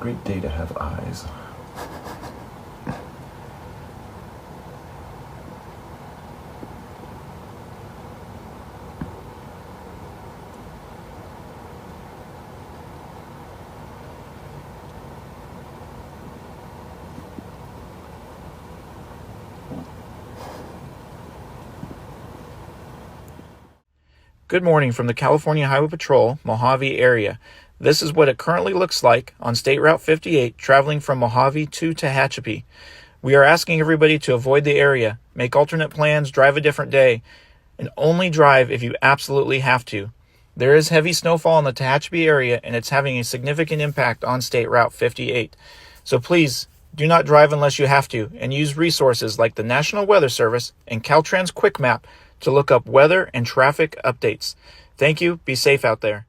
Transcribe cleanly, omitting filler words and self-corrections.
Great day to have eyes. Good morning from the California Highway Patrol, Mojave area. This is what it currently looks like on State Route 58 traveling from Mojave to Tehachapi. We are asking everybody to avoid the area, make alternate plans, drive a different day, and only drive if you absolutely have to. There is heavy snowfall in the Tehachapi area and it's having a significant impact on State Route 58. So please do not drive unless you have to and use resources like the National Weather Service and Caltrans Quick Map to look up weather and traffic updates. Thank you. Be safe out there.